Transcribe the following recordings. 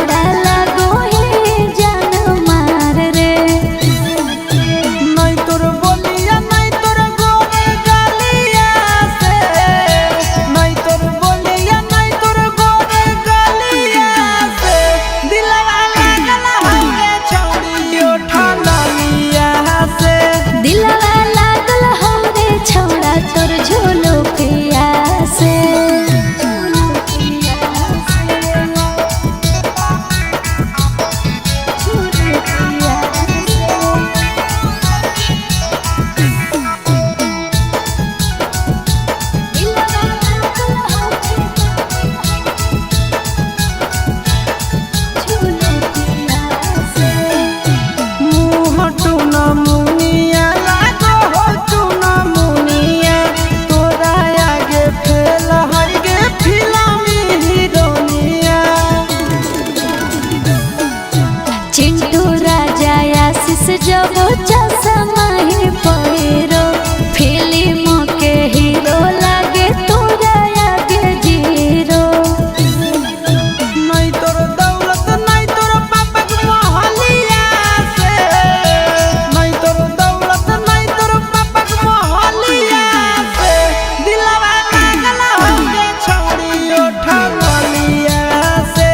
बड़ा लगो है जान मार रे। नहीं तोर बोलिया नहीं तोर गोर गालिया से, नहीं तोर बोलिया नहीं तोर गोर गालिया से, दिलवा लागल हवे छौड़ी ओठलिया से। दिलवा लागल हमरे छौड़ा तोर झोलो पिया से। चिंटू राजा आशीष जब चश्मा ही पहिरो, फिल्म के हीरो लागे तोरा आगे जीरो। नहीं तोर दौलत नहीं तोर पापा के महलिया से, नहीं तोर दौलत नहीं तोर पापा के महलिया से, दिलवा लागल हवे छौड़ी ओठलिया से।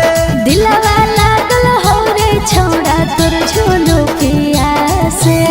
दिलवा लागल हौरे छौड़ा तोर झोलो पिया से।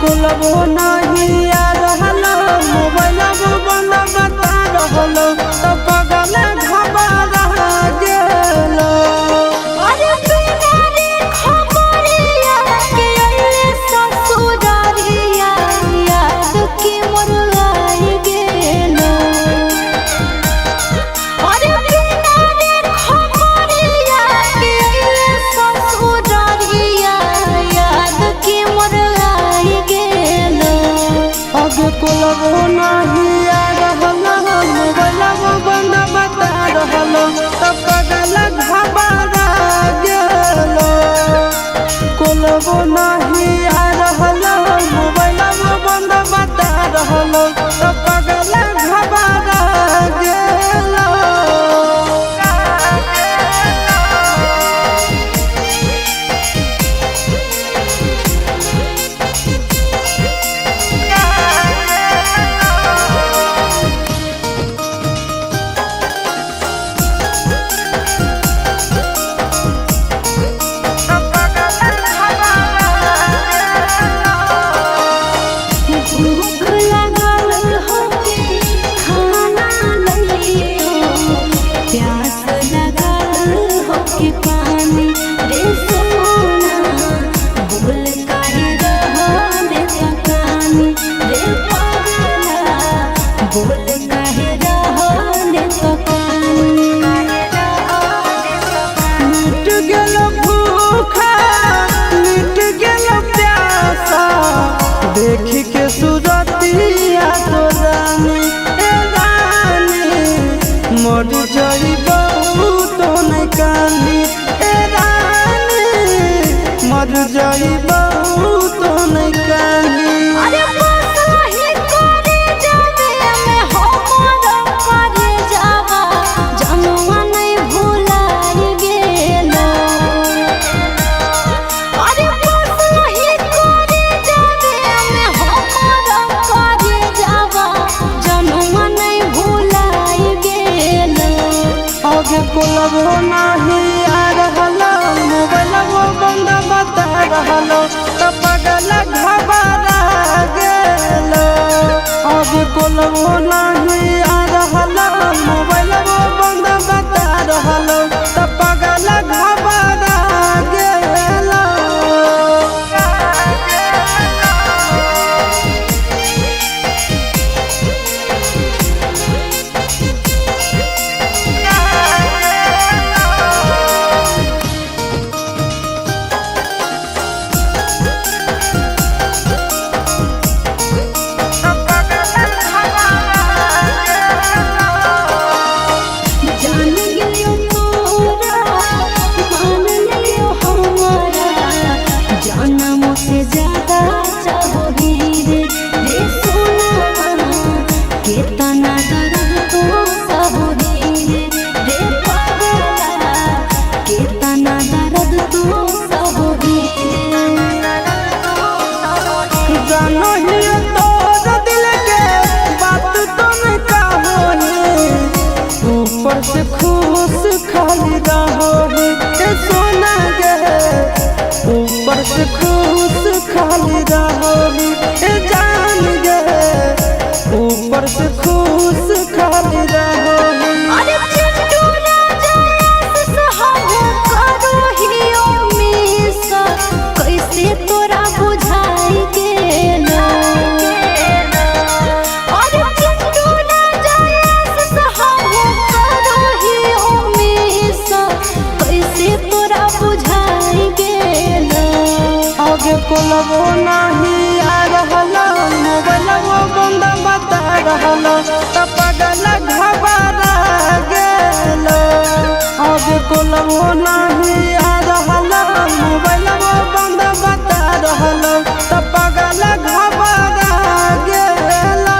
कुलबो नहीं आ रहल मोबाइल बंद बता रहल, तो पगल घबरा गेल। अरे बिना रे खबरिया के अइले ससुरारिया, याद के मोर आई गेल। अरे बिना रे खबरिया के अइले ससुरारिया, याद के मोर आई गेल। आगे कुलबो नहीं आ रहल मोबाइल बंद बता रहल, तो पगल घबरा गेल। कुलबो नहीं आ रहल मोबाइल बंद बता रहल, तो पगल घबरा गेल। भूख लागल कोलबो नहीं आ रहलो मोबाइलबो बंद बता रहलो त पगल घबरा गेलो अब कोलबो नहीं आ रहलो मोबाइलबो बंद बता रहलो त पगल घबरा गेलो से खुश खाली रहोगी सोना गे ऊपर से खुश खाली रहोगी जान गे ऊपर से खुश खाली रहोगी अरे चिंटू राजा सहारा करो ही उम्मीसा कैसे तोरा बुझाई गेलो अरे चिंटू राजा सहारा करो ही उम्मीसा कैसे तोरा बुझाई गेलो आगे कोलबो नहीं आ रहलो मोबाइलबो बंद बता रहलो त पगल घबरा गेलो आगे कोलबो नहीं आ रहलो मोबाइलबो बंद बता रहलो त पगल घबरा गेलो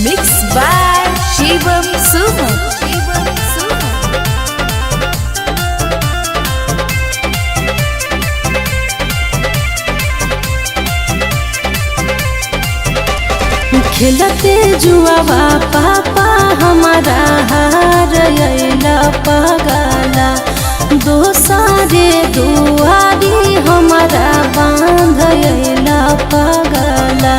मिक्स बाय शिवम सुमन खेलते जुआवा पापा हमारा हार अइला पगला दोसारे दुआरी हमारा बांध अइला पगला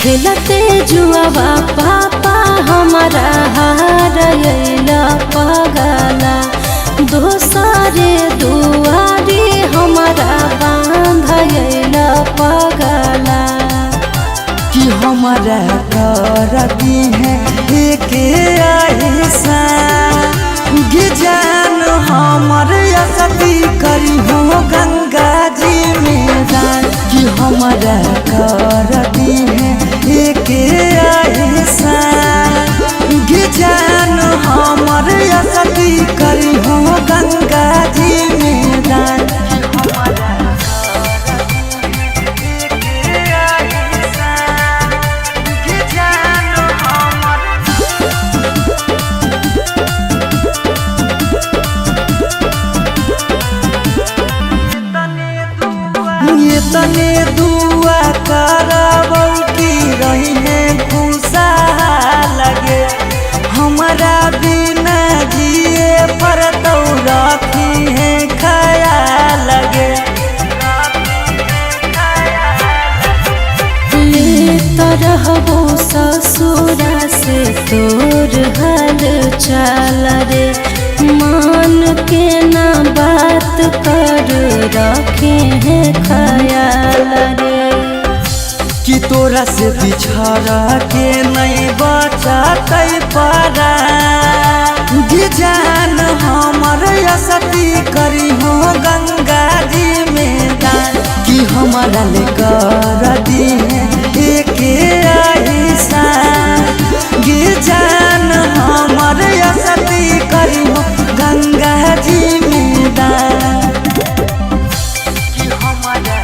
खेलते जुआवा पापा हमारा हार अइला पगला दोसारे दुआरी हमारा बांध अइला पगला कि हमारा करती है एक ऐसा जान हमर असती करी हो गंगा जी में दान कि हमारा करती है एक ऐसा जान हमर असती करी हो गंगा जी में दान तने दुआ करबौ की रही है खुशा लगे हमारा बिना जिए पर तो रखी है ख्याल लगे ले तरहबो ससुरा से तोर हाल चाल रे मान के ना बात कर रखे हैं ख्याल रे कि तोरा से बिछड़ के नहीं बचतै परा जान हमर असती करी हो गंगा जी में दान कि हमारा ले कर दी एक ऐसा जान हमर असती करी हो गंगा जी में दान कि हमारा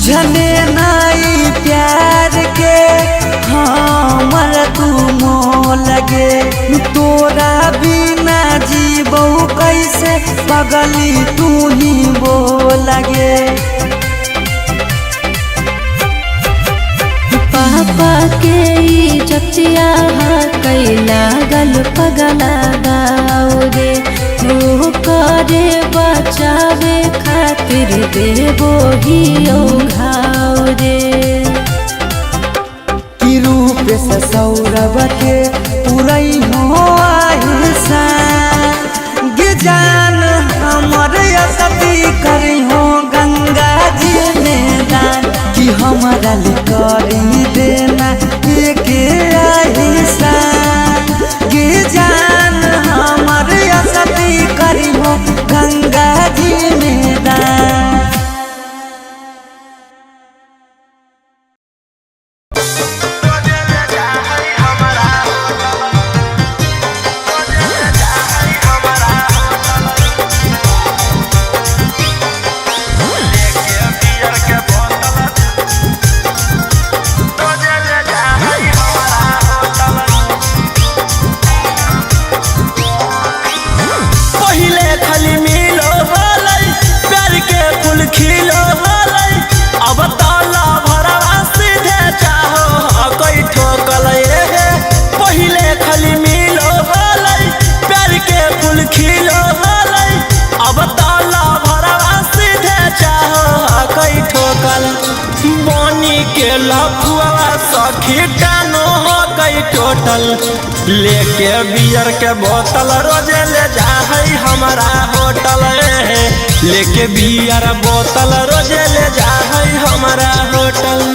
बुझने नाई प्यार के हमर तू मोह लगे तोरा बिना जीबो कैसे पगली तू ही वो लगे। पापा के इज्जतिया कैला गल पगला गाओ रे वो करे बचावे खातिर देवो ही घाव रे। कि रूप से सौरभ के पुरई हो आहिसा गे जान हमर सती करी हो गंगा जी में दान कि हमारा करी देना एक आहिसा गे जान हमर सती करी हो गंगा जी में दान। लेके बियर के बोतल रोजे ले जा है हमारा होटल लेके बियर बोतल रोजे ले जा है हमारा होटल।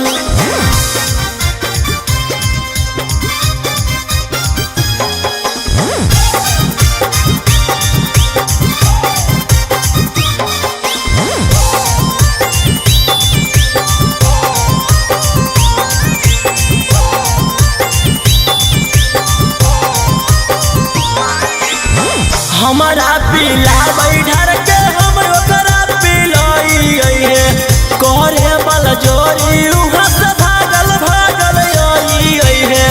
हमारा पीला बैठर के हम ओकरा पिलाई है करे बल जोरी उहाँ से भागल भागल आई है।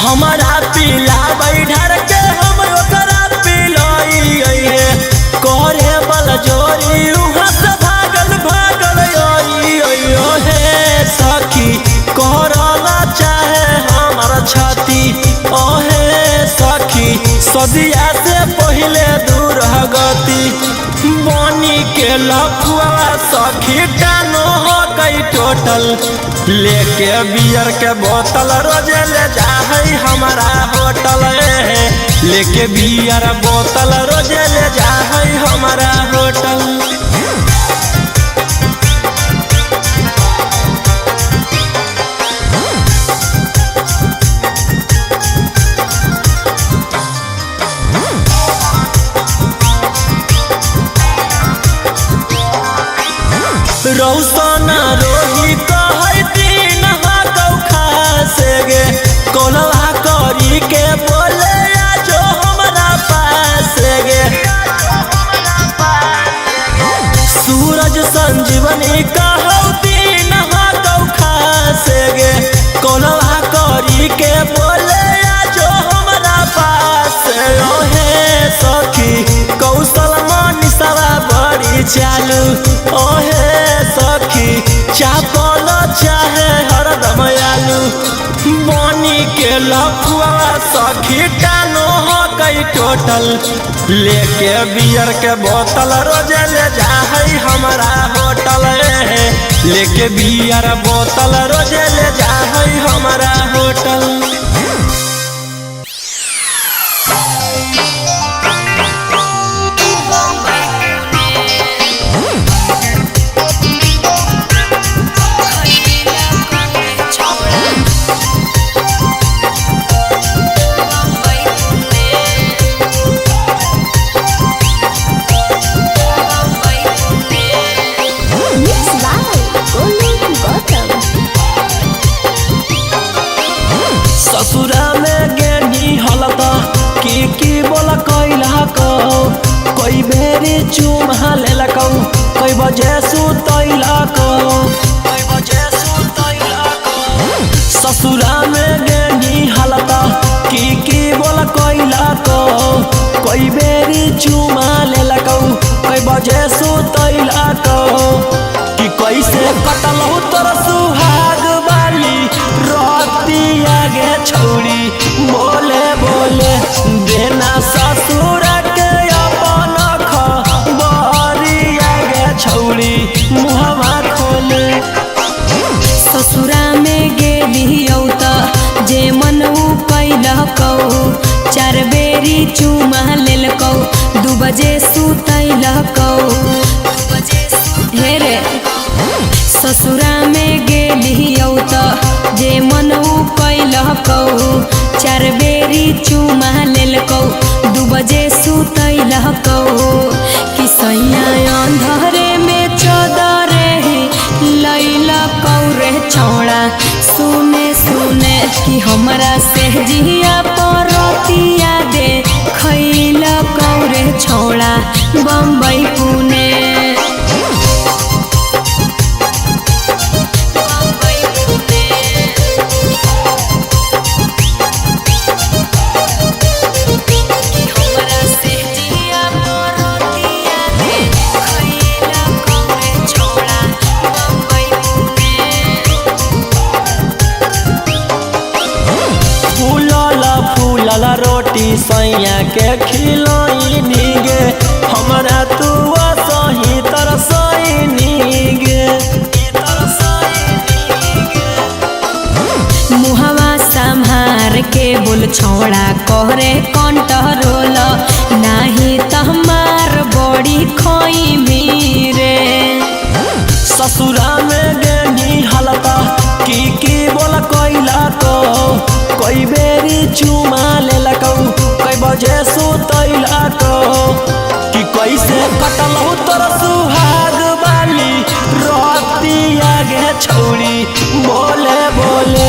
हमारा पीला बैठर के हम ओकरा पिलाई है करे बल जोरी उहाँ से भागल भागल आई है। सखी करला चाहे हमार छाती ओहे सखी सदिया से पहले दूर गति बनी के लखुआ सखी टानो हो गई टोटल लेके बियर के बोतल रोजे ले जा है हमारा होटल लेके बियर बोतल रोजे ले जा है हमारा होटल। रौसना रोही कहै दिन खासे गे कोलवा करी के बोले जो हमारा पास गे। सूरज संजीवनी कहौ दिन खासे गे कोलवा करी के बोले जो हमारा पास ओहे सखी कौशल मनीषवा बड़ी चालू ओहे सखी चापल चाहे हरदम आलू बनी के लखुआ सखी टानो हो गई टोटल लेके बियर के बोतल रोजे ले जा है हमारा होटल लेके बियर बोतल रोजे ले जा है हमारा होटल। बेरी चुमा लेलकौ कई बजे सुतैलकौ ससुरा में गेनी हालता की बोल कैलकौ कई बेरी चुमा लेलकौ कई बजे सुतैलकौ कि कैसे कटलौ तोर सुहाग वाली रतिया गे छौरी बोले बोले देना ससुर के अपन खबरिया गे छौरी मुहवा खोले ससुरा में गेलियौ त जे मन कैलकौ 4 बेरी चुमा लेलकौ 2 बजे सुतैलकौ हे रे ससुरा में गेलियौ त जे मन कैलकौ 4 बेरी चुमा लेलकौ 2 बजे सुतैलकौ कि सैया अंधरे में चदरे लैलकौ रे छौड़ा सुने सुने कि हमरा से जिया परतिया दे खैलकौ रे छौड़ा बम्बई पुणे रोटी सैया के खिलाई नीगे हमरा तू सही तरसई नीगे मुहवा संभार के बोल छौड़ा कहरे कंट्रोल नाही त हमार बड़ी खोई मीरे ससुरा में गेनी हालता की बोल कैलकौ कई बेरी चुमा लेलकौ कई बजे सुतैलकौ कि कैसे कटलौ तोर सुहाग वाली रतिया गे छौरी बोले बोले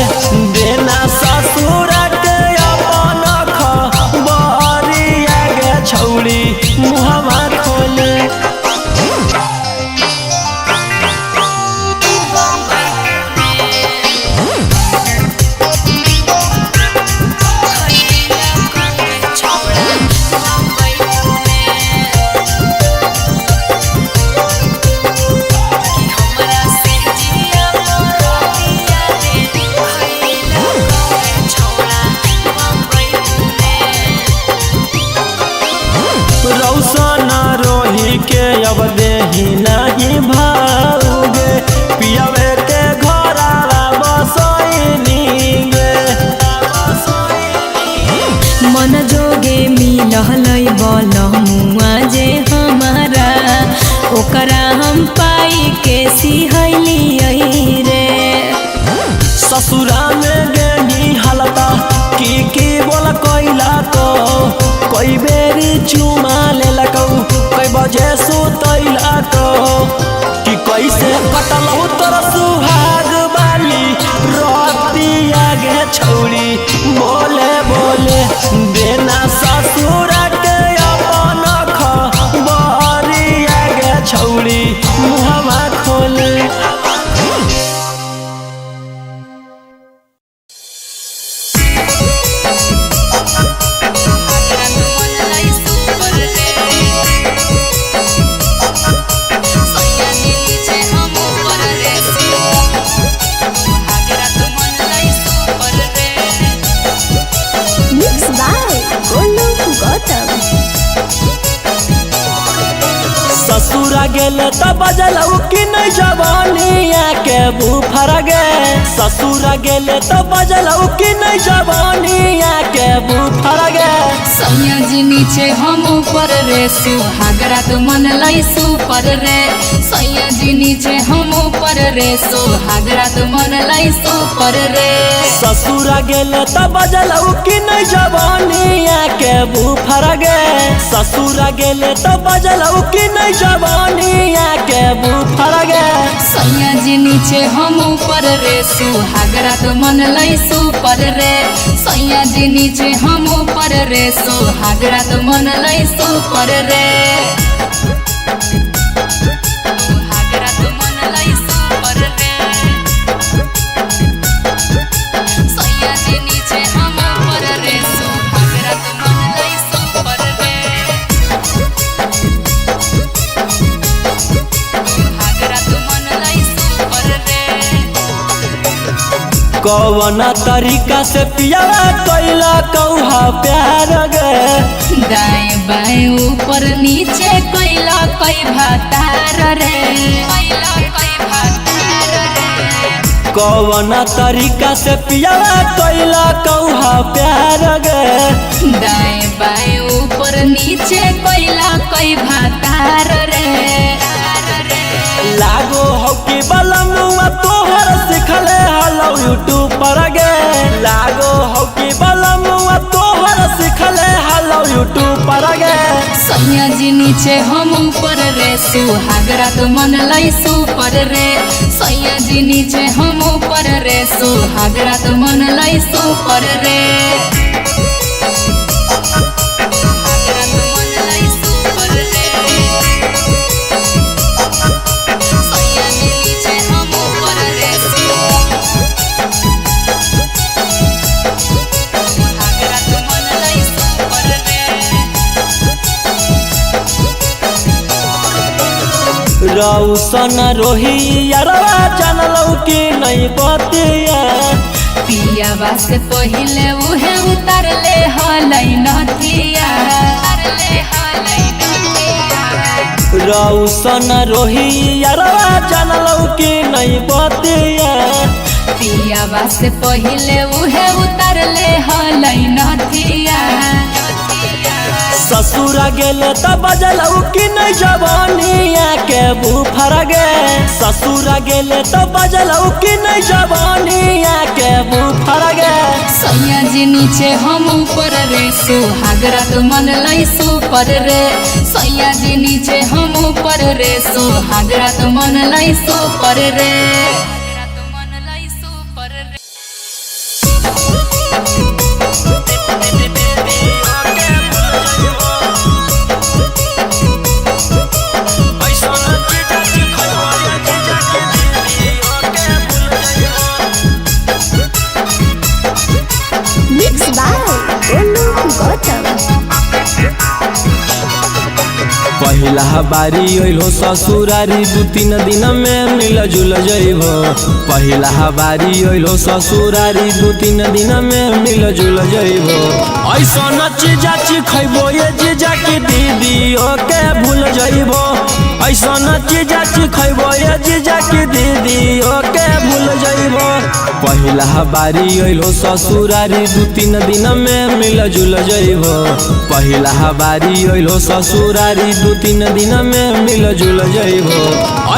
देना ससुर के अपन खबरिया गे छौरी मुहवा खोले के अब देही नहीं भाऊगे पियावे के घरवा बसैनी गे मन जोगे मिलहलै बलमुआ जे हमारा ओकरा हम पाई के सिहैलियै रे ससुरा में गेनी हालता की बोल कैलकौ कई बेरी चुमा लेलकौ कई बजे सुतैलकौ कि कैसे कटलौ तोर सुहाग वाली रतिया गे छौरी बोले बोले देना ससुर के अपन खबरिया गे छौरी मुहवा खोले ससुरा गेले त बजलौ कि नहीं जवानिया के बुफर गे ससुरा गेले त बजलौ कि नहीं जवानिया के बुफर गे सैया जी नीचे हम ऊपर रे सुहागरा तो मन लाई सुपर रे सैया जी नीचे हम ऊपर रे सुहागरा तो मन लाई सुपर रे ससुरा गेले त बजलौ कि नहीं जवानिया के बुफर गे ससुरा गेले त बजलौ कि नहीं जवानिया के बुफर गे सैया जी नीचे हम ऊपर रे सुहागरा तो मन लाई सुपर रे सैया सैया जी नीचे हम ऊपर रे सुहाग रात मन लई सुपर रे सुहाग रात मन लई सुपर रे सैया जी नीचे हम ऊपर रे सुहाग रात मन लई सुपर रे सुहाग रात मन लई सुपर रे कौन तरीका से पियावा कैला कौहा प्यार गे दाएं बाएं ऊपर नीचे कैला कई भातार रे कैला कई भातार रे कौन तरीका से पियावा कैला कौहा प्यार गे दाएं बाएं ऊपर नीचे कैला कई भातार रे लागो हो कि बलमुआ तोहर सिखले हलो यूट्यूब पर गे लागो हो कि बलमुआ तोहर सिखले हलो यूट्यूब पर गे सैया जी नीचे हम ऊपर रे सुहाग रात मन लई सुपर रे सैया जी नीचे हम ऊपर रे सुहाग रात मन लई सुपर रे सुहाग रात मन लई सुपर रे सैया जी नीचे हम ऊपर रे सुहाग रात मन लई सुपर रे रौसन रोही यारवा जानलौ कि नहीं बतिया पियावा से पहिले उहे उतर ले हलै नथिया रौसन रोही यारवा जानलौ कि नहीं बतिया पियावा से पहिले उहे उतर ले हलै नथिया ससुरा गेले त बजलौ कि नहीं जवानिया के बुफर गे ससुरा गेले त बजलौ कि नहीं जवानिया के बुफर गे सैया जी नीचे हम ऊपर रे सुहाग रात मन लई सुपर रे सैया जी नीचे हम ऊपर रे सुहाग रात मन लई सुपर रे मिक्स बाय गोलू गौतम। पहिला बारी अइलो ससुरारी 2-3 दिन में मिल जुल जइबो पहिला बारी अइलो ससुरारी 2-3 दिन में मिल जुल जइबो ऐसन चीजा खइबो ये जीजा की दीदी ओके भूल जइबो ऐसन चीजा खइबो ये जीजा की दीदी ओके भूल जइबो पहिला बारी अइलो ससुरारी 2-3 दिन में मिल जुल जइबो पहिला बारी अइलो ससुरारी 2-3 दिन में मिल जुल जइबो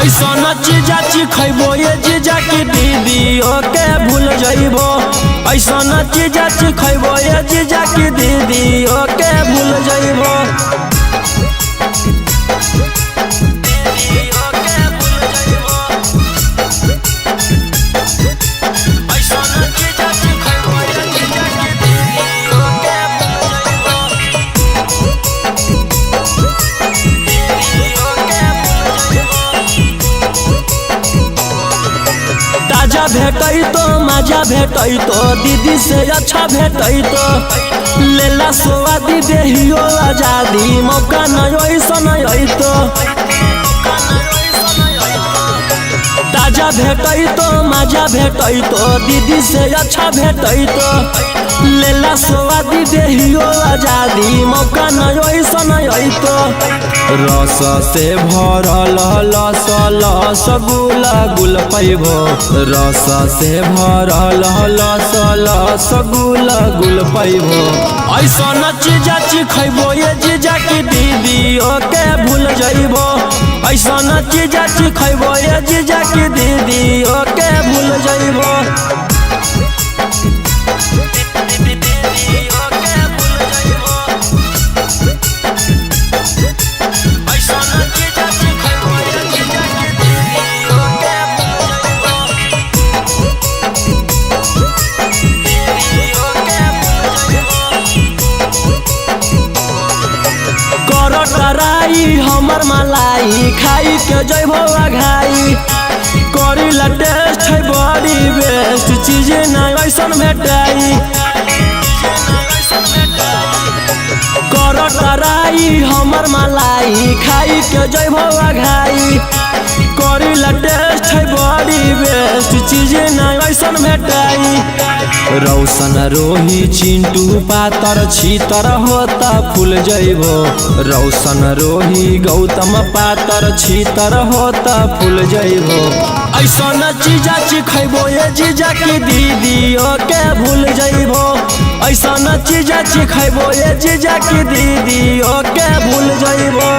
ऐसन चीजा खइबो ये जीजा की दीदी ओके भूल जइबो ऐसन चीजा खइबो ये जीजा की दीदी ओके भूल जइबो ताजा भेटै तो मजा भेटै तो दीदी से अच्छा भेटै तो लेला स्वादी देहियो आजादी मौका नहीं ऐसन तो ताजा भेटै तो मजा भेटै तो दीदी से अच्छा भेटै तो लेला स्वादी देहियो आजादी मौका नहीं ऐसन तो रस से भरल लस लस गुल गुल पैबो रस से भरल लस लस गुल गुल पैबो ऐसन चीजा खइबो ये जीजा की दीदी ओके भूल जइबो ऐसन चीजा खइबो ये जीजा की दीदी ओके भूल जइबो हमर मलाई खाई के जइबो अघाई करी ला टेस्ट है बड़ी बेस्ट चीज ना ऐसन भेटाई कर टराई हमर मलाई खाई के जइबो अघाई करी ला टेस्ट है बड़ी बेस्ट चीज ना ऐसन भेटाई रौशन रोही चिंटू पातर छीतर होता फूल जइबो रौशन रोही गौतम पातर छीतर होता फूल जइबो ऐसन चीजा चिखैबो ये जीजा की दीदी के भूल जइबो ऐसन चीजा चिखैबो ये जीजा की दीदी के भूल जइबो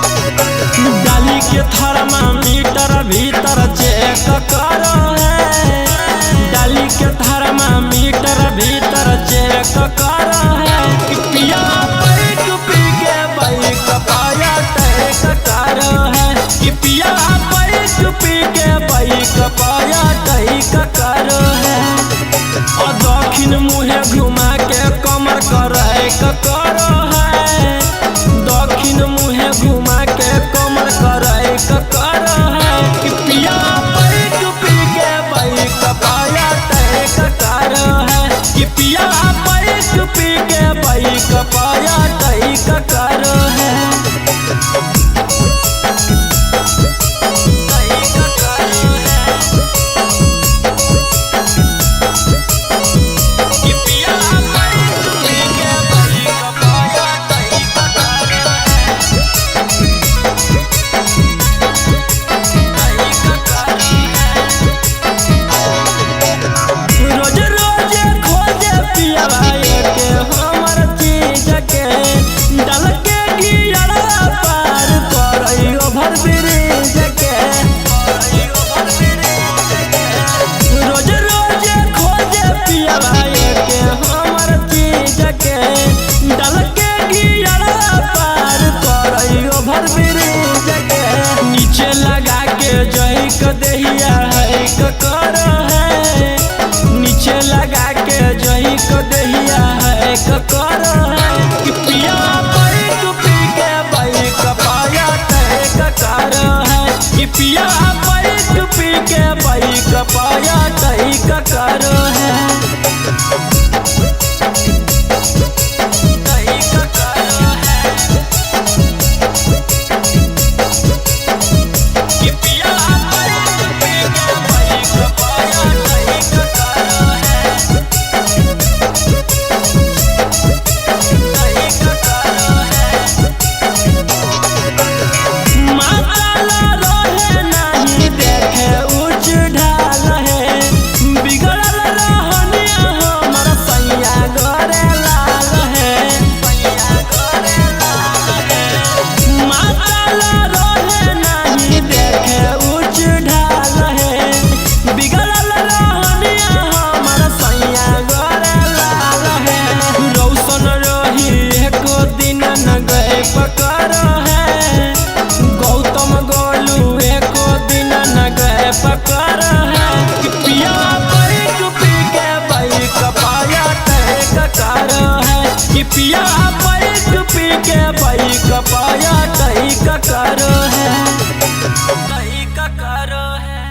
डाली के थर्मामीटर भीतर चेक करो है डाली के थर्मामीटर भीतर चेक करो है कि पिया बैठ पी के बाइक पाया टैक करो है कि पिया बैठ पी के बाइक पाया टैक करो है और दक्षिण मुहे घुमा के कमर करे करो है दक्षिण मुहे घुमा के कमर करे करो है कि पिया बैठ पी के बाइक पाया टैक करो है कि पिया बैठ पी के बाइक पाया टैक करो है दहिया है करो है नीचे लगा के जही को दहिया है करो है कि पिया बैठ पी के बाइक पाया टैक करो है कि पिया बैठ पी के बाइक पाया टैक करो है पिया बैठ पी के बाइक पाया टैक करो है टैक करो है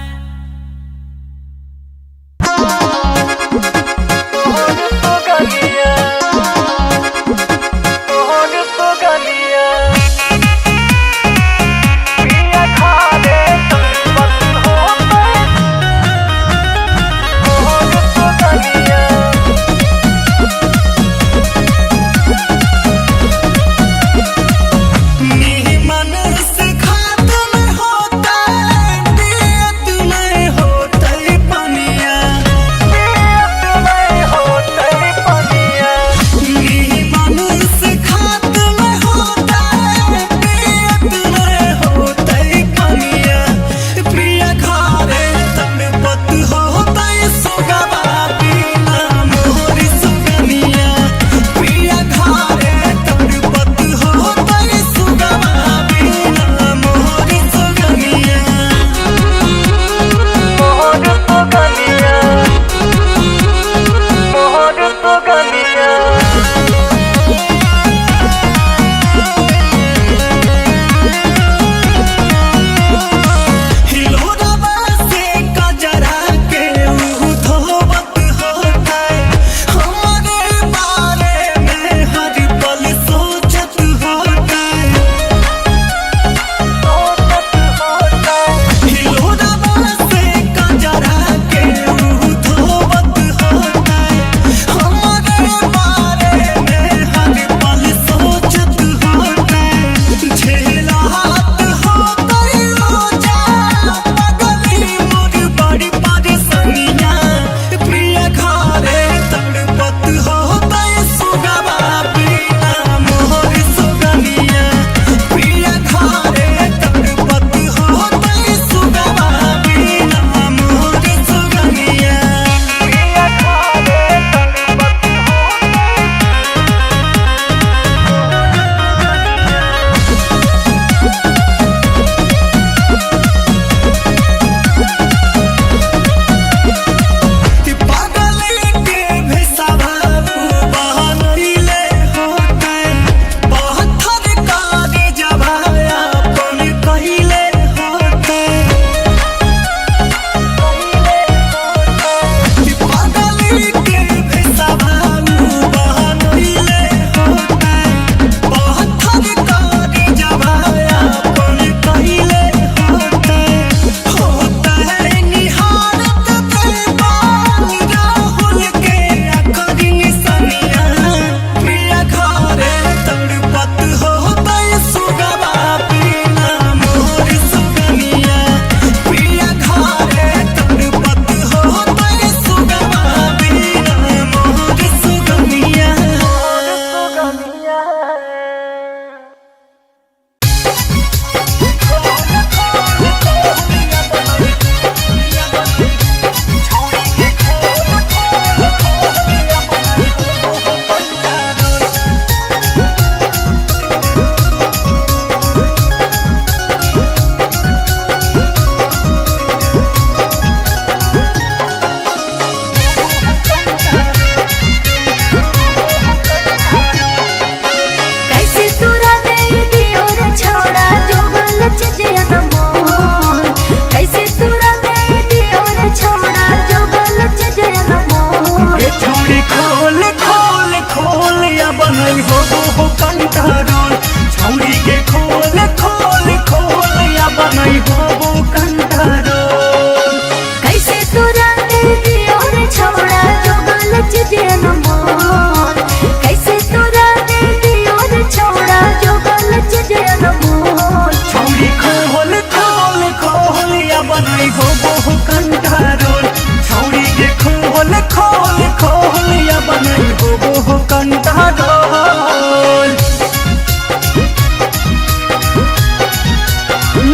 मन से खात में होता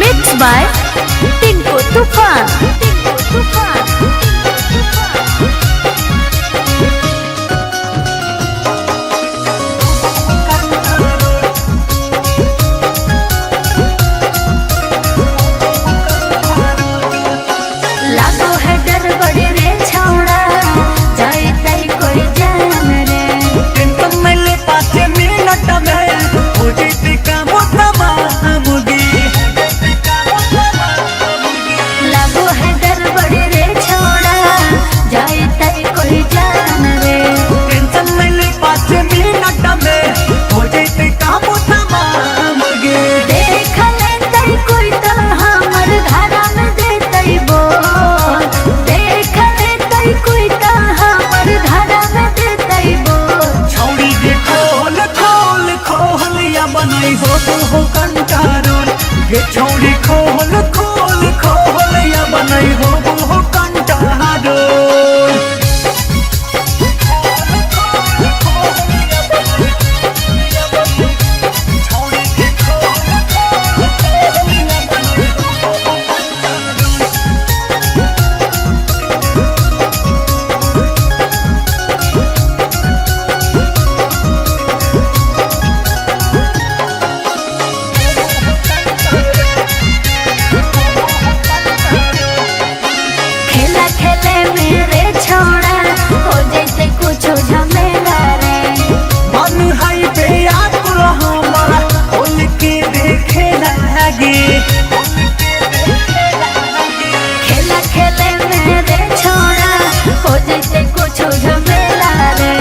मिक्स बाय टिंकू तूफान। लागो है डर बड़े रे छौड़ा जाए तई कोई जान रे टेंशन में ले 5 मिनट में हो जैसे काम तमामुगी लागो है डर बड़े रे छौड़ा जाए तई कोई जान रे टेंशन में ले 5 मिनट में हो जैसे काम तमामुगी देख ले तई कोई तो हमर घरा में दे तई बोल देख ले तई कोई तो हमर घरा में दे तई बोल छौड़ी के खोल खोल खोल या बनाई हो कंटारोल ये छौड़ी खोल खोल खोल या बनाई हो कंटारोल छौड़ी के खोल खोल या बनाई हो कंटारोल खेला खेले मेरे छौड़ा हो जैसे कुछ झमेला रे मन है बेयाकुल हमारा खोल के देखे लागे खेला खेले मेरे छौड़ा हो जैसे कुछ झमेला रे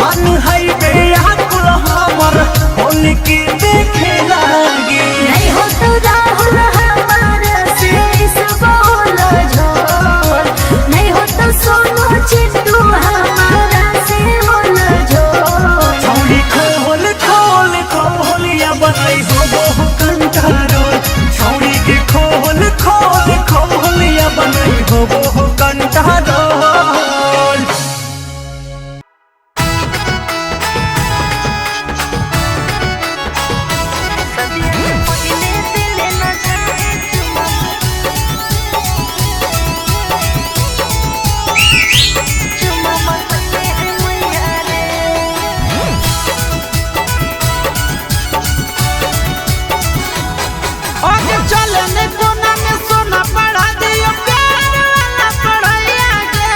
मन है बेयाकुल हमारा खोल के देखे लागे नहीं हो तो राहुल हमारा से इस बोल झोल नहीं हो तो सोनू चिंटू हमारा से बोल झोल छौड़ी खोल खोल खोल या बनाई हो कंटारोल छौड़ी के खोल खोल खोल या बनाई हो कंटारोल आगे चलने कोना में सोना पढ़ा दियो प्यार वाला पढ़ाइया गे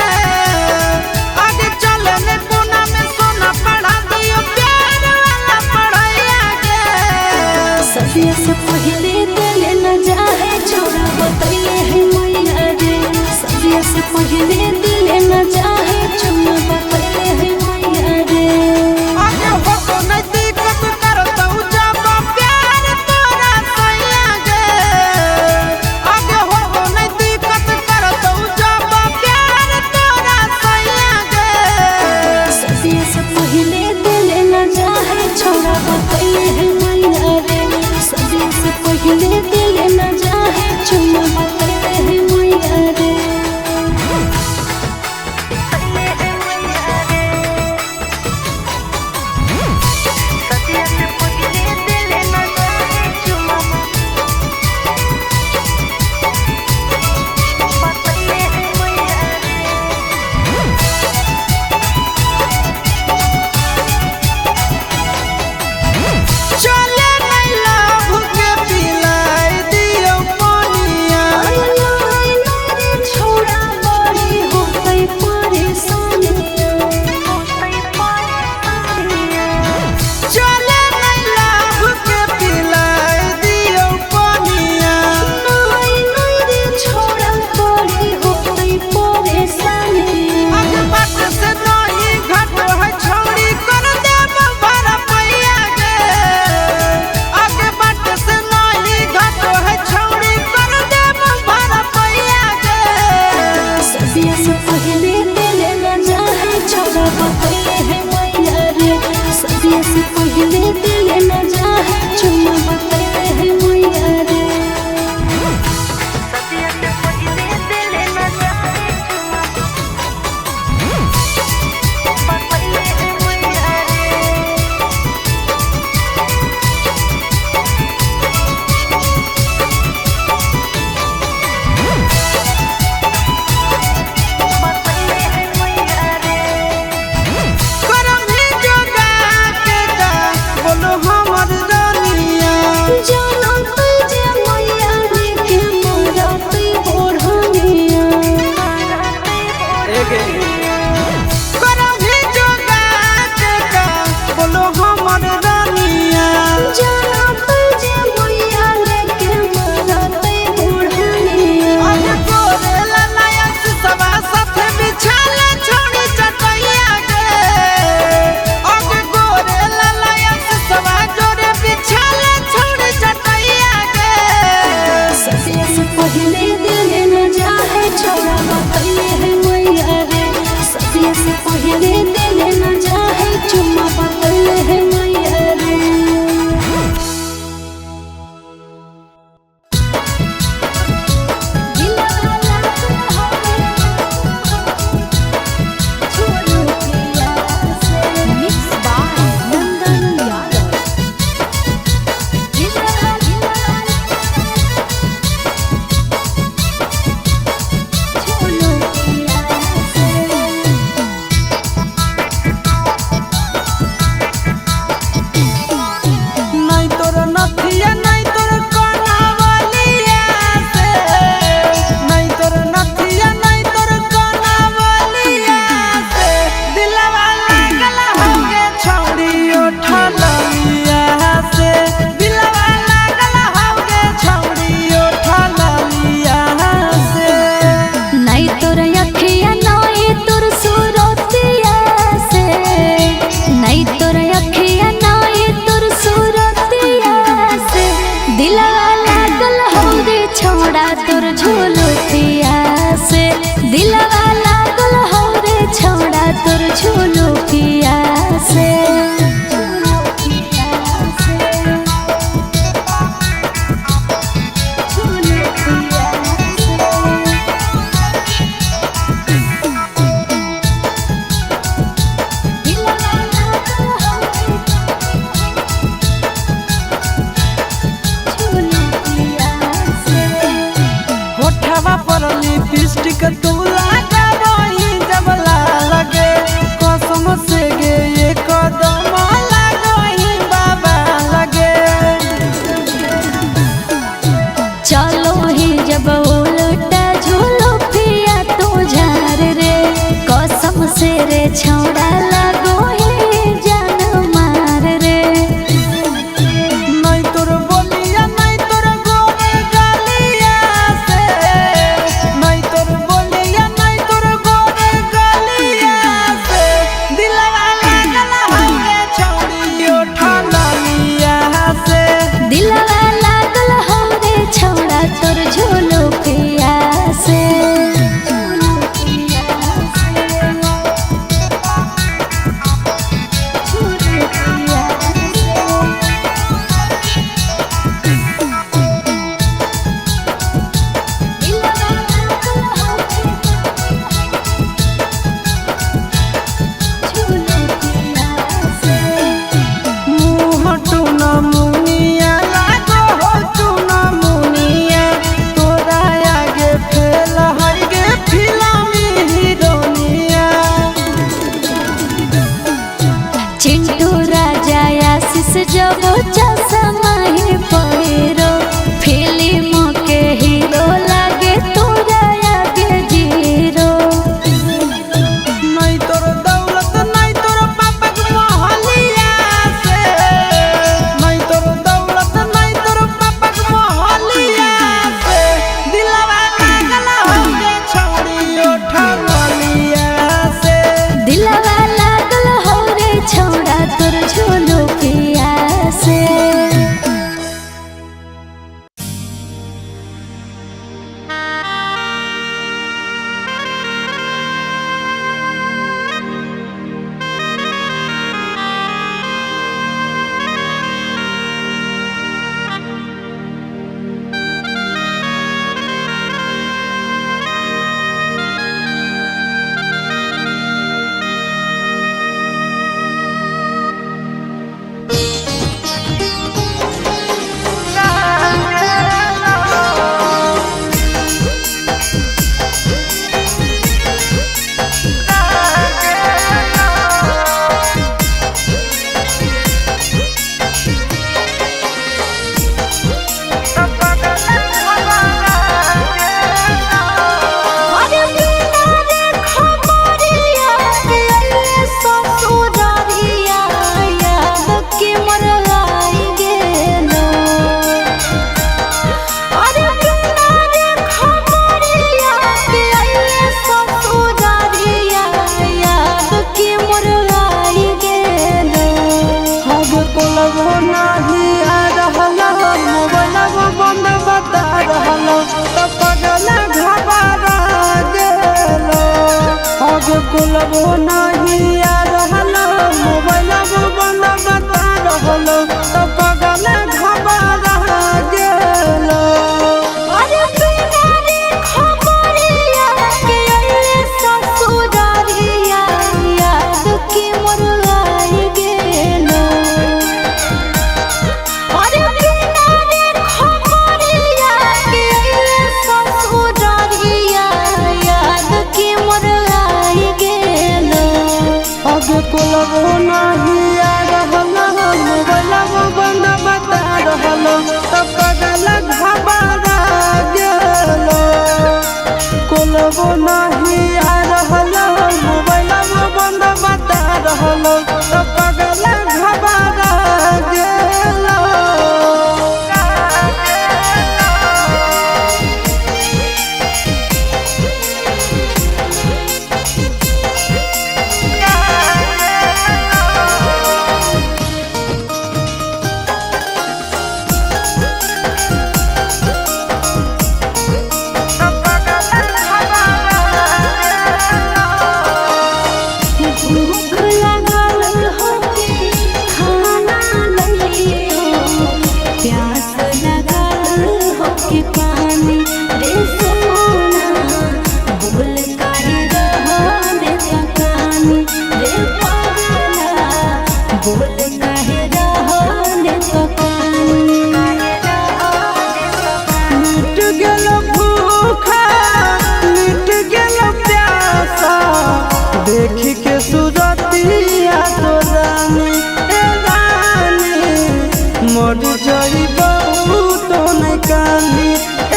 आगे चलने कोना में सोना पढ़ा दियो प्यार वाला पढ़ाइया गे सदिया से पहले दिल न जाए छोड़ा बतैले है मैया रे सदिया से पहले दिल न जाए छोड़ा बतैले है मैया रे आगे हो तो नहीं दिक्कत करता हूँ जब प्यार तोरा सैया गे छौड़ा तोर झोलो पिया से दिलवा लागल हो रे छौड़ा तोर झोलो पिया से लिपस्टिक तू लगा वही जब लगे कसम से गे ये कदम लगा ही बाबा लगे चलो ही जब उल्टा झूलो पिया तू झार रे कसम से रे छौड़ा लगो ही जान मार रे नहीं तोर बोलिया नहीं तोर गोरे गालिया से नहीं तोर बोलिया नहीं तोर गोरे गालिया से दिलवा लागल हवे छौड़ी उठा लिया से दिलवा लागल हो रे छौड़ा तोर झोलो पिया से मुँह टूना मुनिया लागो हो टूना मुनिया तोरा आगे फेल है गे फिल्मी हीरोनिया चिंटू राजा आशीष जब चश्मा ही पहिरो फिल्म के हीरो लागे तोरा आगे जीरो नहीं तोर दौलत नहीं तोर पापा के मोहलिया से नहीं तोर दौलत नहीं तोर पापा के मोहलिया से दिलवा लागल हवे छौड़ी उठा लिया से दिलवा लागल हो रे छौड़ा तोर झोलो पिया से कुलबो नहीं आ रहलो मोबाइल बंद बता रहलो तो पगल घबरा गेलो अरे बिना रे खबरिया के अइले ससुरारिया याद के मोर आई गेलो अरे बिना रे खबरिया के अइले ससुरारिया याद के मोर आई गेलो अब कुलबो नहीं आ रहलो मोबाइल बंद गेलो भूखा मिट गेलो प्यासा देख के सूरतिया तो रानी ए रानी मर जाइबो तो नहीं कानी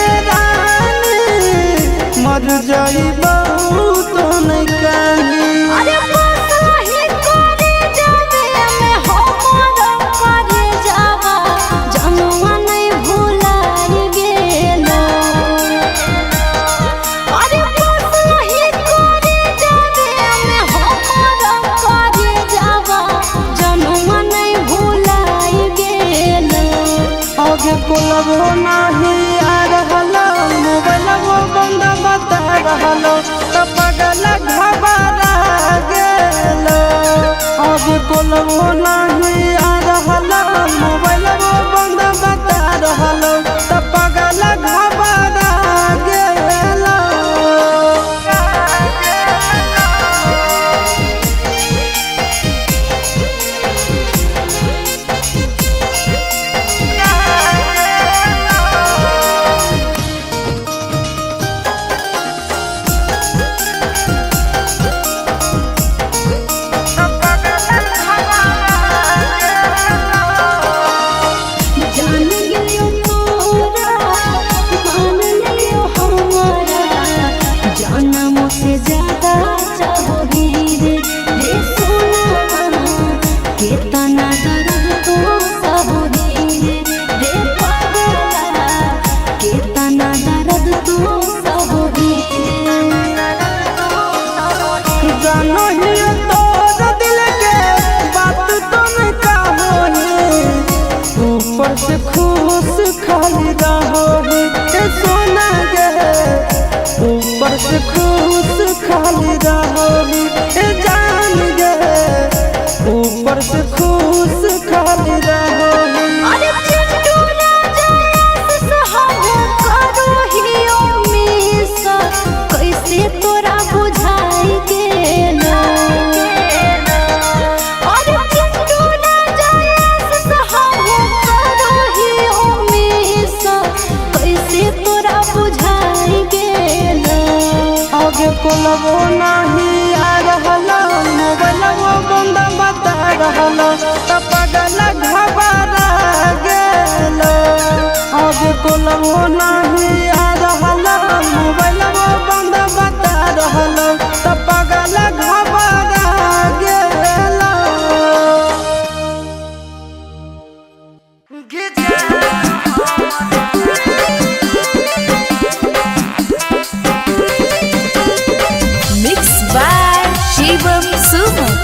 ए रानी मर जाइबो तो नहीं कानी अरे बसही करे जावे में हमर करे जावा जनुआ नहीं भुलाइ गेलो अरे बसही करे जावे में हमर करे जावा जनुआ नहीं भुलाइ गेलो आगे कोलबो नहीं आ रहलो मोबाइलबो बंद बता रहलो त पगल घबरा गेलो आगे कोलबो नहीं आ रहलो मोबाइलबो बंद बता रहलो त पगल घबरा गेलो जान गेलियो तोरा मान लियो हमारा जनम से ज्यादा चाहोगी रे सोना कितना दर्द तो सहोगी रे पागला कितना दर्द तो सहोगी जानो ही तोर दिल के बात तो नहीं कहोनी ऊपर से खुश खाली रहोगी ए सोना गे ऊपर से खुश खाली रहोगी ए जान गे ऊपर से खुश खाली रहोगी अरे चिट्टू राजा सहाहो करो हियो मिसा कैसे तोरा बुझाई गेलो अरे चिट्टू राजा सहाहो करो हियो मिसा कैसे तोरा बुझाई गेलो आगे कोलबो नहीं आ रहलो मोबाइलबो बंद बता रहलो त पगल घबरा गेलो आगे कोलबो नहीं आ रहलो मोबाइलबो बंद बता रहलो त पगल घबरा गेलो मिक्स बाय शिवम सुमन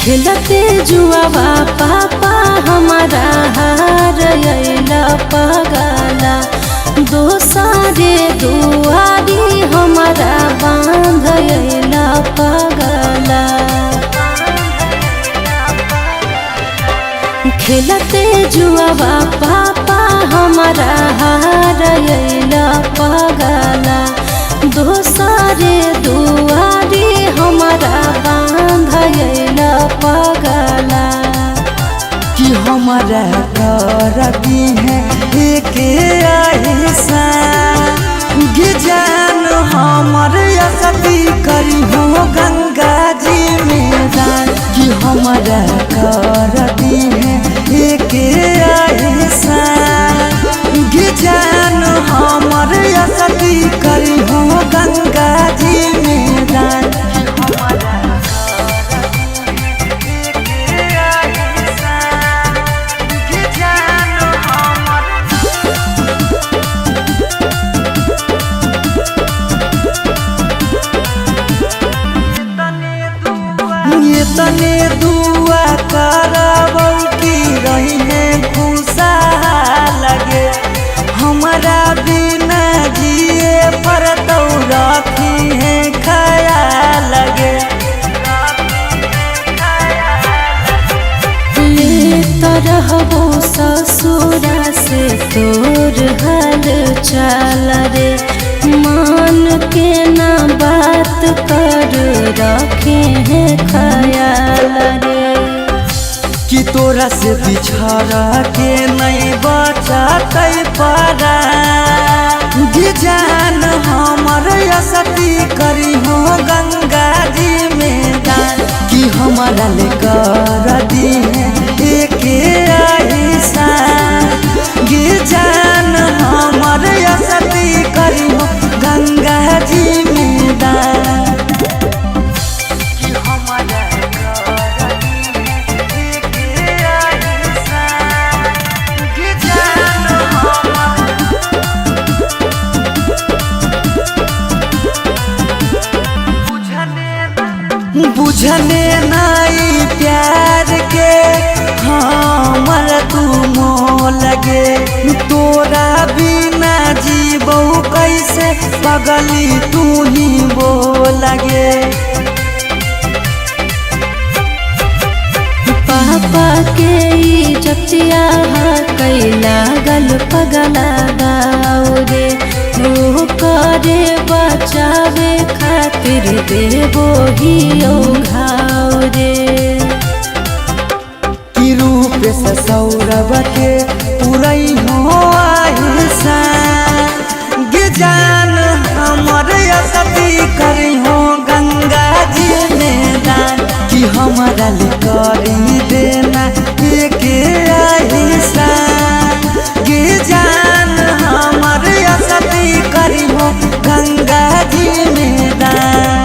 खेलते जुआवा पापा हमारा हार अइला पगला दोसारे दुआरी हमारा बांध अइला पगला खेलते जुआवा पापा हमारा हार अइला पगला दोसारे दुआरी हमारा बांध अइला पगला कि हमारा करती है एक ऐसा जान हमर असती करी हो गंगा जी में दान कि हमारा करती है एक ऐसा जान हमर असती करी हो गंगा जी में दान तने दुआ करबौ की रही है खुशा लगे हमारा बिना जिए पर तो रखी है ख्याल लगे रहबो ससुरा से तोर हाल चाल रे मान के ना बात बात कर रखे हैं ख्याल रे कि तोरा से बिछड़ के नहीं बचतै पारा गे जान हमर असती करी हो गंगा जी में दान कि हमारा ले कर दिए एक ऐसा गे जान हमर असती करी हो गंगा जी में दान कि हमारा बुझने नाई प्यार के हमर तू मोह लगे तोरा बिना जीबो कैसे पगली तू ही वो लगे पापा के इज्जतिया कैला गल पगला गाओ रे वो करे बचावे खातिर देवो ही घाव रे कि रूप से सौरभ के पुरई हो आहिसा गे जान हमर असती करी हो गंगा जी में दान कि हमारा ले करी देना एक आहिसा गे जान हमर असती करी हो गंगा जी में दान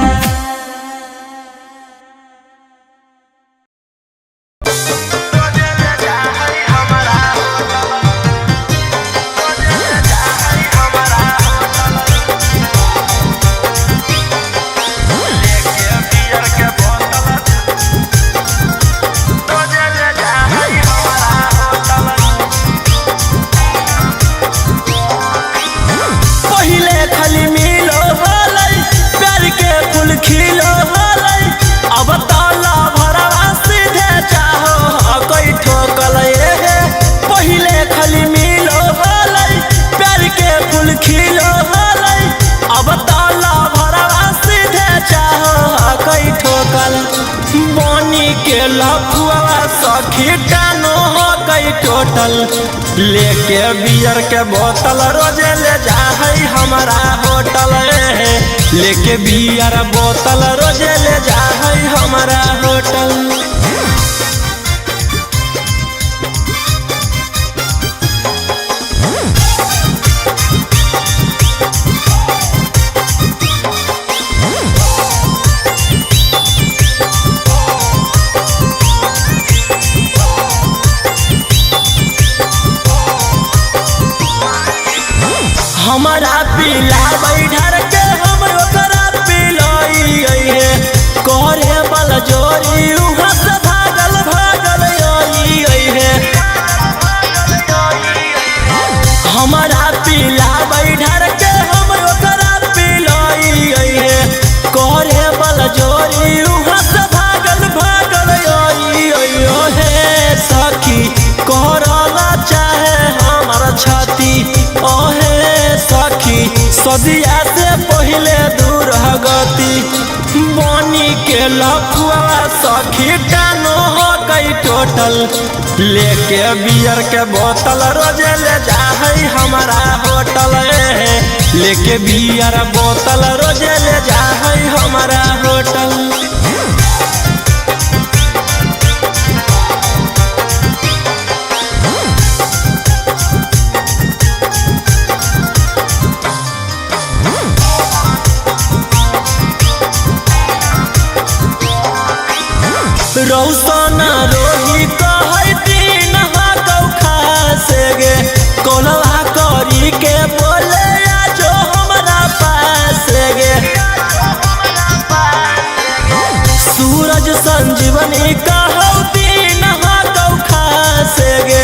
टोटल लेके बियर के बोतल रोजे ले जाहई हमारा होटल लेके बियर बोतल रोजे ले जाहई हमारा होटल हमारा पीला बैठर के हम ओकरा पिलाई है करे बल जोरी उहाँ से भागल भागल आई है हमारा पीला बैठर के हम ओकरा पिलाई है करे बल जोरी उहाँ से भागल भागल आई है सखी करला चाहे हमार छाती ओहे सखी सदिया से पहले दूर गति बनी के लफुआ सखी कानो हो गई टोटल लेके बियर के बोतल रोजे ले जाहई हमारा होटल लेके बियर बोतल रोजे ले जाहई हमारा होटल रौसना रोही कहै दिन हाकौ खासे गे कोलवा करी के बोले आजो हमरा पास गे सूरज संजीवनी कहौ दिन हाकौ खासे गे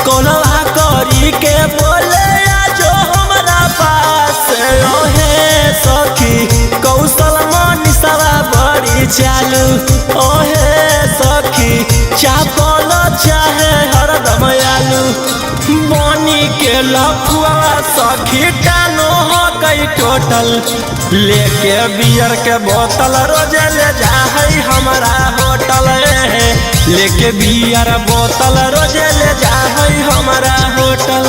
कोलवा करी के बोले आजो हमरा पास ओहे सखी कौशल मनीषवा बड़ी चालू ओहे सखी चापल चाहे हरदम आलू बनी के लफुआ सखी कानो हो गई जाई टोटल। लेके बियर के बोतल रोजे ले जाई हमारा होटल। लेके बियर बोतल रोजे ले जाई हमारा होटल।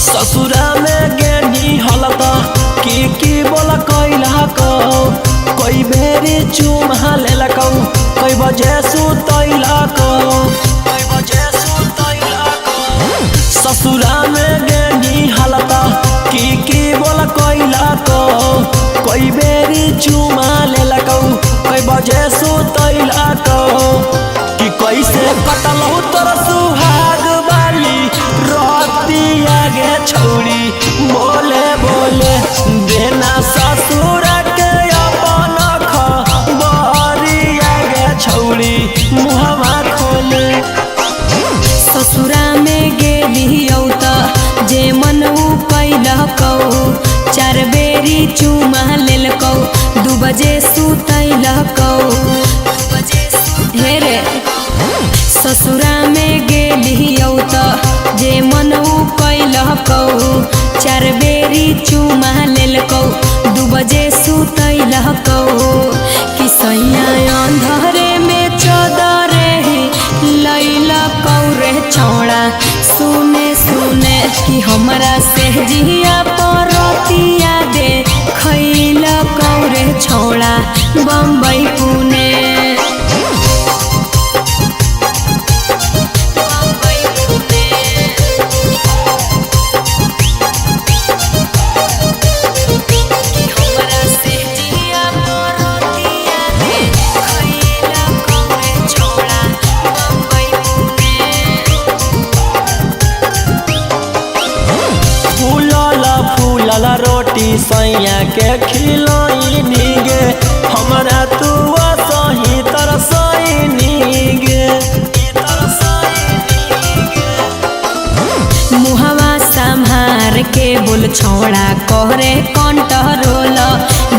ससुरा में गेनी हलता की बोला कैला को कोई बेरी चुमा लेला को कोई बजे सुतैला को ससुरा में गेनी हलता की बोला कैला को कोई बेरी चुमा लेला को कोई बजे सुतैला को कि कैसे कटल हो तोर सुहाग वाली रोतिया गे छौड़ी। बोले बोले देना ससुर के अपन खबरिया गे छौड़ी मुहवा खोले। ससुरा में गेलियौ त जे मन कैलकौ 4 बेरी चुमा लेलकौ 2 बजे सुतैलकौ। हे रे ससुरा में गेलियौ त जे मन कैलकौ 4 बेरी चुमा लेलकौ 2 बजे सुतैलकौ। कि सैया अंधरे में चदरे लैलकौ रे छौड़ा। सुने सुने कि हमरा से जिया परतिया दे खैलकौ रे छौड़ा बम्बई पुणे। रोटी सैया के खिलाई नीगे हमरा तू सही तरसई नीगे। मुहवा संभार के बोल छौड़ा करे कंट्रोल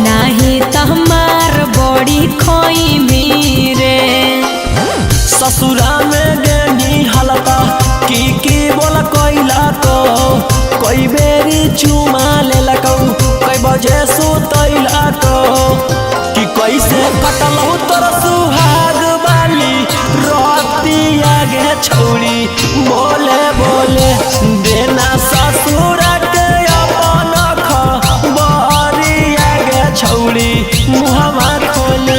नाही त हमार बड़ी खोई मीरे। ससुरा में गेनी हलता की बोला कैला को कोई बेरी चुमा लेलकौ कोई बजे सुतैला को कि कैसे कटल हो तोर सुहाग वाली रोतिया गे छौड़ी। बोले बोले देना ससुर के अपन खबरिया गे छौड़ी मुहवा खोले।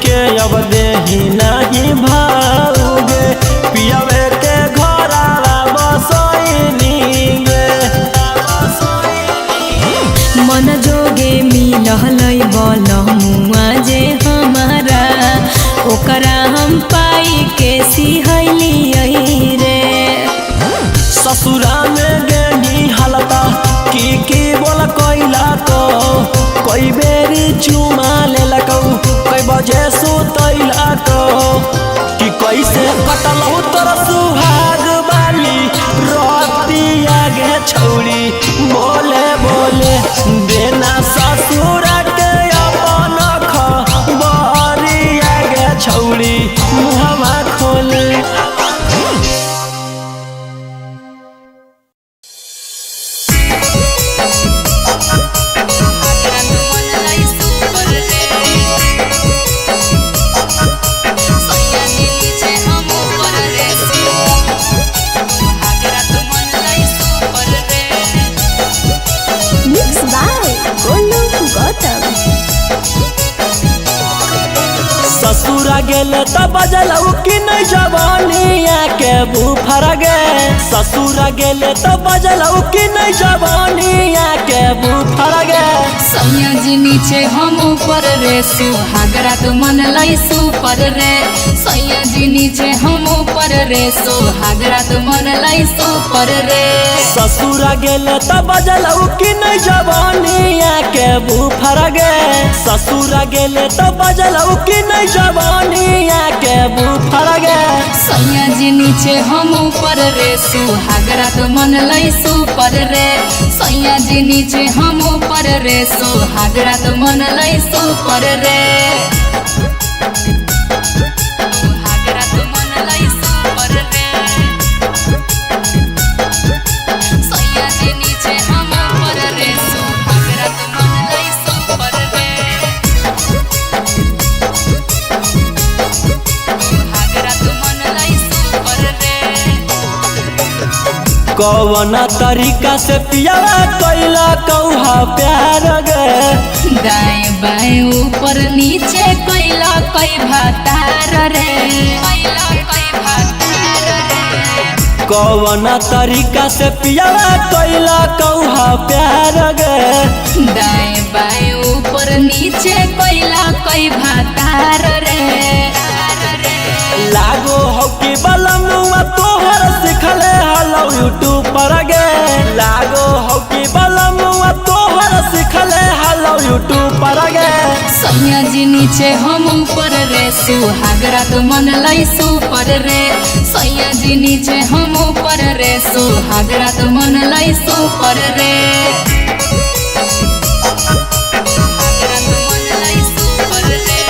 के अब देही नहीं भाऊगे पियावे के घरावा बसैनी गे। मन जोगे मिलहलै बलमुआ जे हमारा ओकरा हम पाई के सिहैलियै रे। ससुरा में गेनी हलता की बोला कैला को कोई बेरी चुमा लेलकौ कोई बजे सुतैला को कि कैसे कटल हो तोर सुहाग वाली रोतिया गे छौड़ी। बोले बोले देना ससुर के अपन खबरिया गे छौड़ी मुहवा खोले। सैया के नीचे हम ऊपर रे। गेले त बजलऊ कि नहीं जवानिया के बुफर गे ससुर गेले त बजलऊ कि नहीं जवानिया के बुफर गे सैया जी नीचे हम ऊपर रे सुहागरा तो मन लाई सुपर रे सैया जी नीचे हम ऊपर रे सुहागरा तो मन लाई सुपर रे ससुर गेले त बजलऊ कि नहीं जवानिया के बुफर गे ससुर गेले त बजलऊ कि नहीं जवानिया के बुफर गे सैया जी नीचे हम ऊपर रे सुहागरा तो मन लाई सुपर रे सैया जी नीचे हम ऊपर रे सुहागरा तो मन लाई सुपर रे सुहागरा तो मन लाई सुपर रे सैया जी नीचे हम ऊपर रे सुहागरा तो मन लाई सुपर रे सुहागरा तो मन लाई सुपर रे कौन तरीका से पियावा कैला कौहा प्यार गे दाएं बाएं ऊपर नीचे कैला कई भातार रे कैला कई भातार रे कौन तरीका से पियावा कैला कौहा प्यार गे दाएं बाएं ऊपर नीचे कैला कई भातार रे लागो हो कि बलमुआ तोहर सिखले हलो यूट्यूब पर गे लागो हो कि बलमुआ तोहर सिखले हलो यूट्यूब पर गे सैया जी नीचे हम ऊपर रे सुहागरा तो मन लाई सुपर रे सैया जी नीचे हम ऊपर रे सुहागरा तो मन लाई सुपर रे सुहागरा तो मन लाई सुपर रे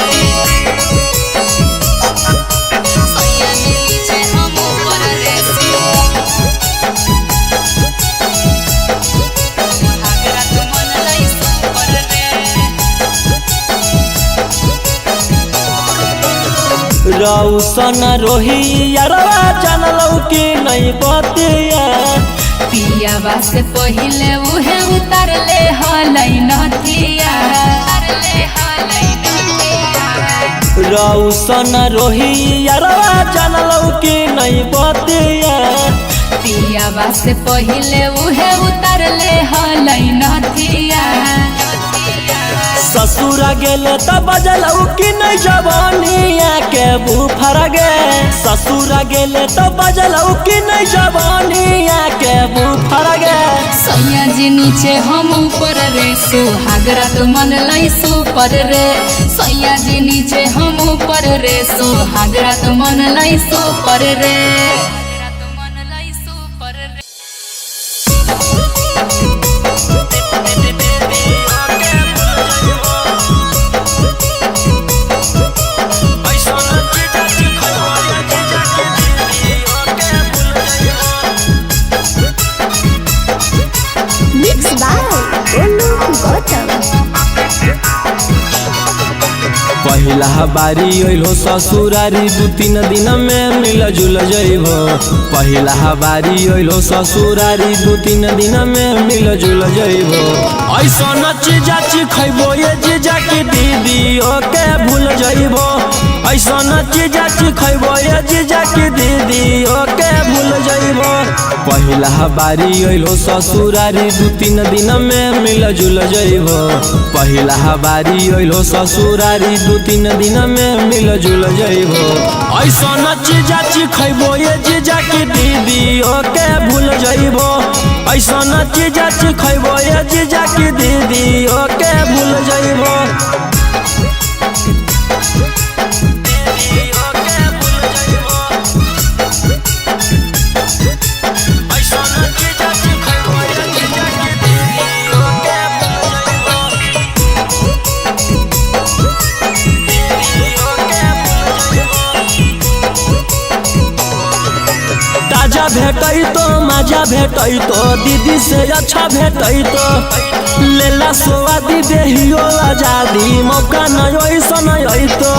सैया जी नीचे हम ऊपर रे सुहागरा तो मन लाई सुपर रे रौसन रोही यारवा जानलौ कि नहीं बतिया पिया बास पहिले उहे उतर ले हलै नथिया रौसन रोही यारवा जानलौ कि नहीं बतिया पिया बास पहिले उहे उतर ले हलै नथिया ससुर गेले त बजलऊ कि नहीं जवानिया के बुफर गे ससुर गेले त बजलऊ कि नहीं जवानिया के बुफर गे सैया जी नीचे हम ऊपर रे सुहागरा तो मन लाई सुपर रे सैया जी नीचे हम ऊपर रे सुहागरा तो मन लाई सुपर रे Mixed by Olu Gautam. पहिला बारी अइलो ससुरारी 2-3 दिन में मिल जुल जइबो पहिला बारी अइलो ससुरारी 2-3 दिन में मिल जुल जइबो ऐसन चीजा खइबो ये जीजा की दीदी ओके भूल जइबो ऐसन चीजा खइबो ये जीजा की दीदी ओके भूल जइबो पहिला बारी अइलो ससुरारी 2-3 दिन में मिल जुल जइबो पहिला बारी अइलो ससुरारी 2-3 दिन में मिल जुल जइबो ऐसन चीजा खइबो ये जीजा की दीदी ओके भूल जइबो ऐसन चीजा खइबो ये जीजा की दीदी ओके भूल जइबो भेटैतो मजा भेटैतो दीदी से अच्छा भेटैतो लेला स्वादी देहियो आजादी मौका नहीं ऐसा नहीं तो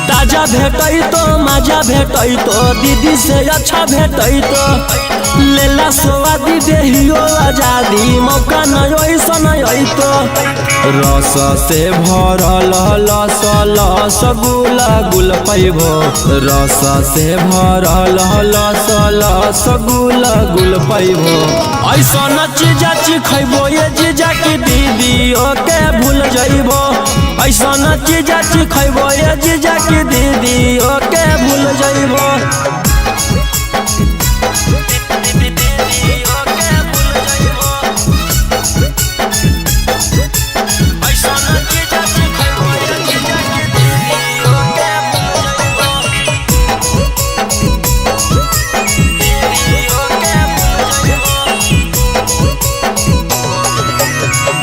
ताजा भेटई तो मजा भेटई तो दीदी से अच्छा भेटई तो लेला स्वादी देहियो आजादी मौका नहीं ऐसा नहीं तो रस से भरल लस लस गुला गुल पैबो रस से भरल लस लस गुला गुल पैबो ऐसा न चीजा खैबो ये जीजा की दीदी ओके भूल जइबो ऐसा न चीजा खैबो ये जीजा की दीदी ओके भूल जइबो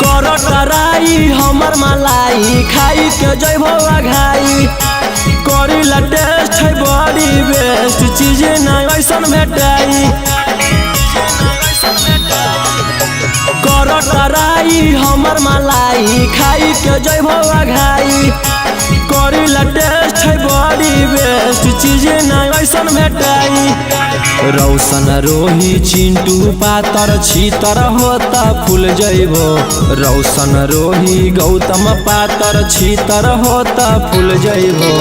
कराई हमर मलाई खाई के जइबो घाई करी ला टेस्ट है बड़ी बेस्ट चीज नहीं ऐसन भेटाई कराई हमर मलाई खाई के जइबो घाई करी ला टेस्ट है बड़ी बेस्ट चीज नहीं ऐसन भेटाई रौशन रोही चिंटू पातर छीतर होता फूल जइबो रौशन रोही गौतम पातर छीतर होता फूल जइबो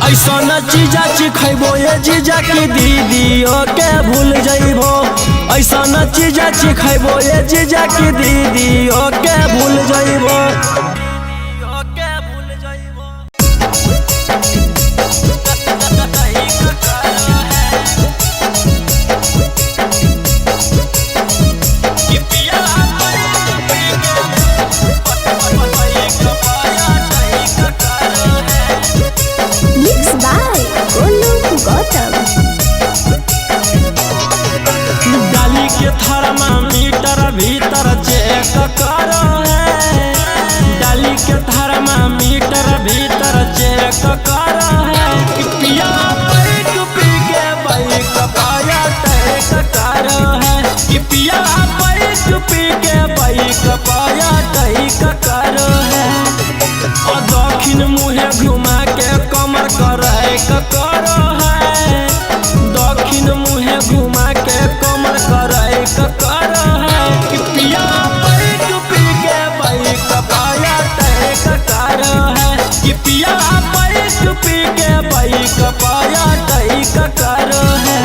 ऐसा न चीजा खैबो ये जीजा की दीदी ओके भूल जइबो ऐसा न चीजा खैबो ये जीजा की दीदी ओके भूल जइबो डाली के थर्मामीटर भीतर चेक करो है डाली के थर्मामीटर भीतर चेक करो है पिया बैठ पी के बाइक पाया टैक करो है पिया बैठ पी के बाइक पाया टैक करो है और दक्षिण मुहे घुमा के कमर करे करो है दक्षिण मुहे घुमा के कमर करे करो है पिया बैठ पी के बाइक पाया टैक करो है पिया बैठ पी के बाइक पाया टैक करो है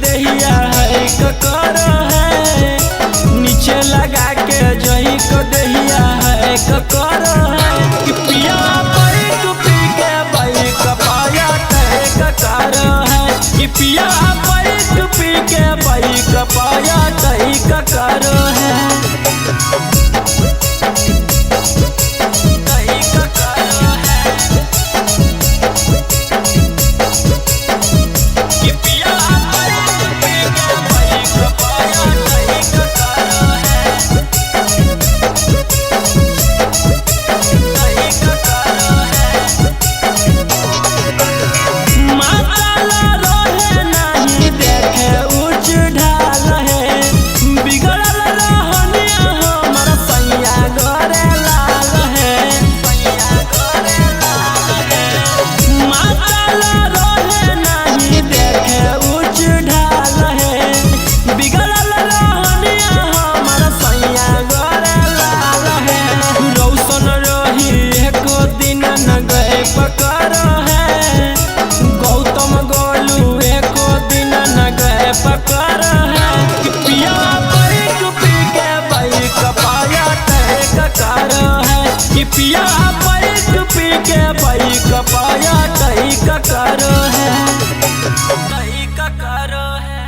दहिया है करो है नीचे लगा के जही को दहिया है करो है पिया बैठ पी के बाइक पाया टैक करो है पिया बैठ पी के बाइक पाया टैक करो है पिया बैक पी के बैक पाया कहीं का करो है, कहीं का करो है।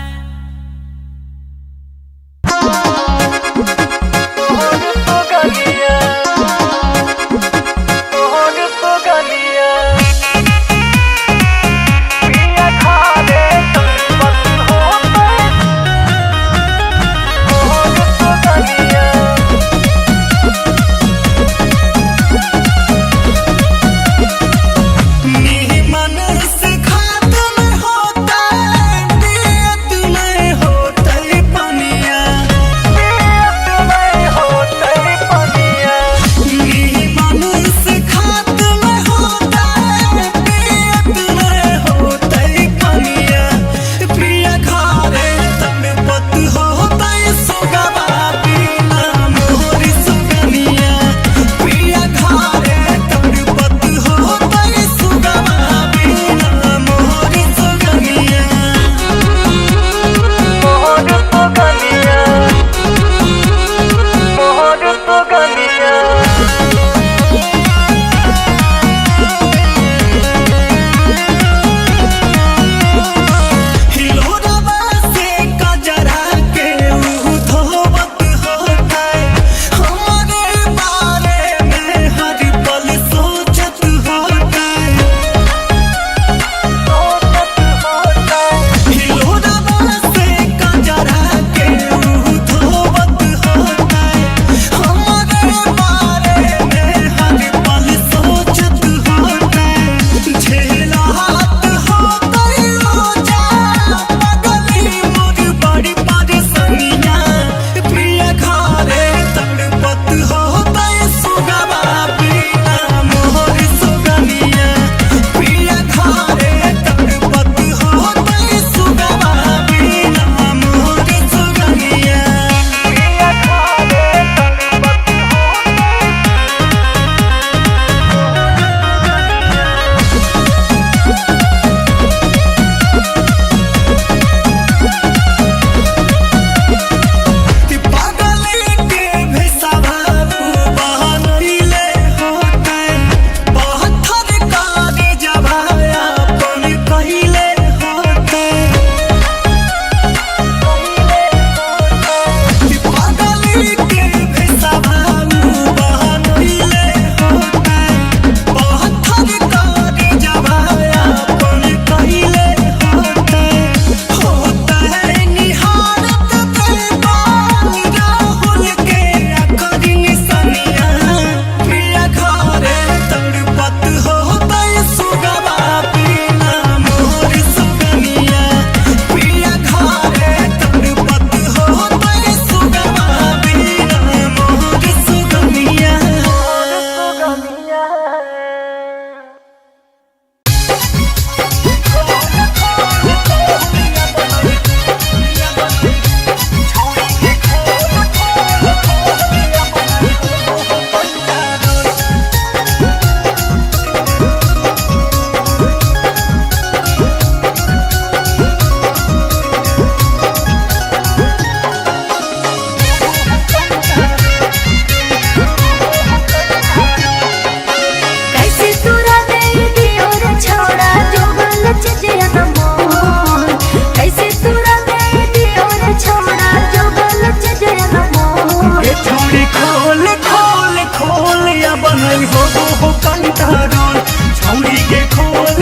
बनई हो कंटारोल छौरी के खोल